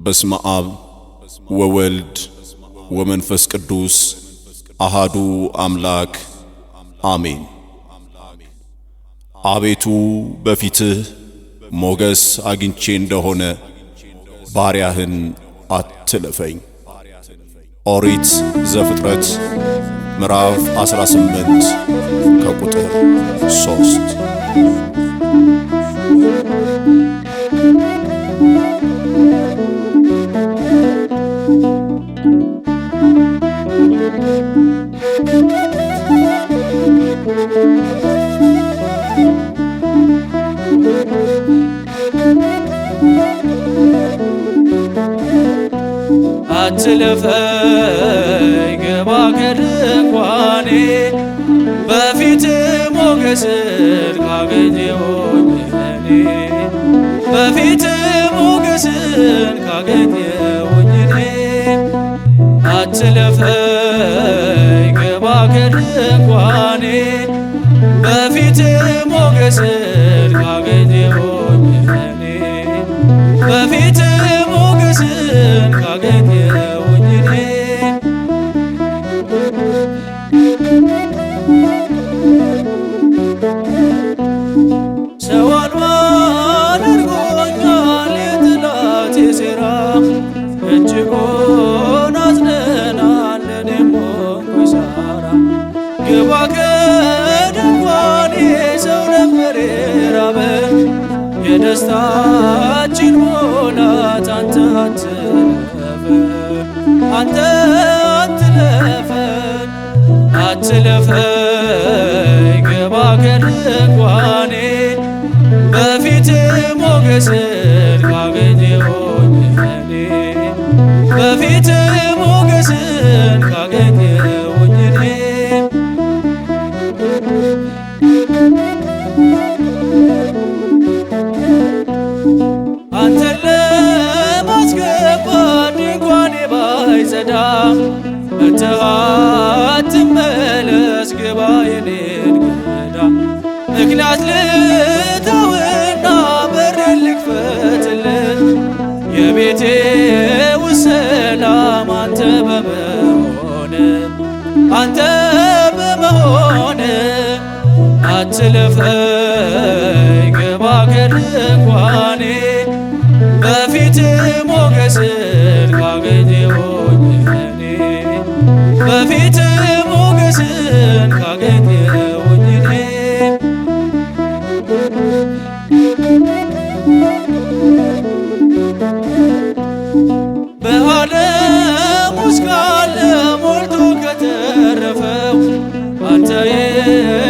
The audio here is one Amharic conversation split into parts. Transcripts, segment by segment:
በስመ አብ ወወልድ ወመንፈስ ቅዱስ አሃዱ አምላክ አሜን። አቤቱ በፊትህ ሞገስ አግኝቼ እንደሆነ ባሪያህን አትለፈኝ። ኦሪት ዘፍጥረት ምዕራፍ 18 ከቁጥር 3። አትለፈኝ ግባ ከድንኳኔ በፊት ሞገስን ካገኘሁኝ እኔ በፊት ሞገስን ካገኘሁኝ እኔ አትለፈኝ ግባ ከድንኳኔ በፊት ሞገስን ካገኘሁኝ እኔ በፊት ሞገስን ካገኘሁኝ እኔ ሰው አልባ አድርጎኛል የጠላቴ ሴራ እጅጉን አዝነናል እኔም ሆንኩኝ ሳራ ግባ ከድንኳኔ ሰው ነበር የራበን የደስታችን ሙላት አንተ አትለፈን አትለፈኝ ግባ ከድንኳኔ በፊት ሞገስን ካገኘሁኝ እኔ በፊት ሞገስን ካገኘሁኝ እኔ አንተን ለማስገባት ድንኳኔ ባይጸዳ መጥተህ አትመለስ ግባ የኔን ጓዳ ምክንያት ልተውና በሬን ልክፈትልህ የቤቴ ውስጥ ሰላም አንተ በመሆን አትለፈኝ ግባ ከድንኳኔ በፊት ሞገስን ካገኘሁኝ እኔ በፊት ሞገስን ካገኘሁኝ እኔ በዓለም ውስጥ ካለ ሞልቶ ከተረፈው አንተ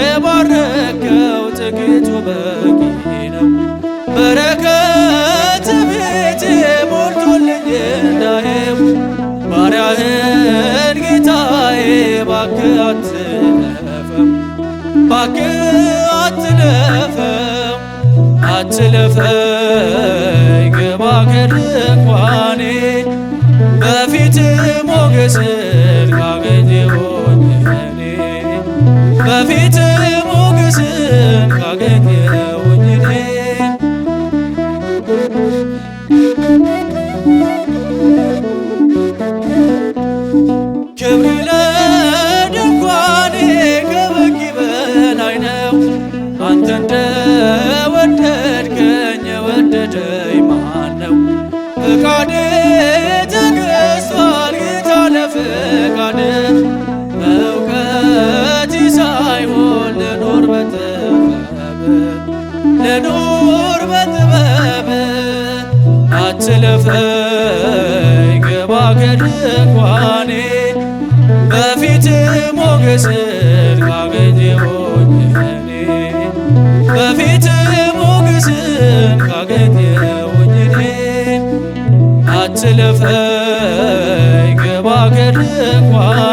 የባረከው ጥቂቱ በቂ ነው። በረከት ቤቴ ሞልቶልኝ እንዳየው ባሪያህን ጌታዬ እባክህ አትለፈው አትለፈኝ ግባ ከድንኳኔ በፊት ሞገስን ካገኘሁኝ እኔ በፊት ሞገስን ካገኘሁኝ እኔ ክብር ለድንኳኔ ከበቂ በላይ ነው። አንተ እንደወደድከኝ የወደደኝ ማን ነው? ፈቃዴ ተገዝቷል ጌታ ለፈቃድ በእውቀት ሳይሆን ልኖር በጥበብ አትለፈኝ ግባ ከድንኳኔ በፊት ሞገስን ካገኘሁኝ እኔ በፊት ሞገስን ካገኘሁኝ እኔ አትለፈኝ ግባ ከድንኳኔ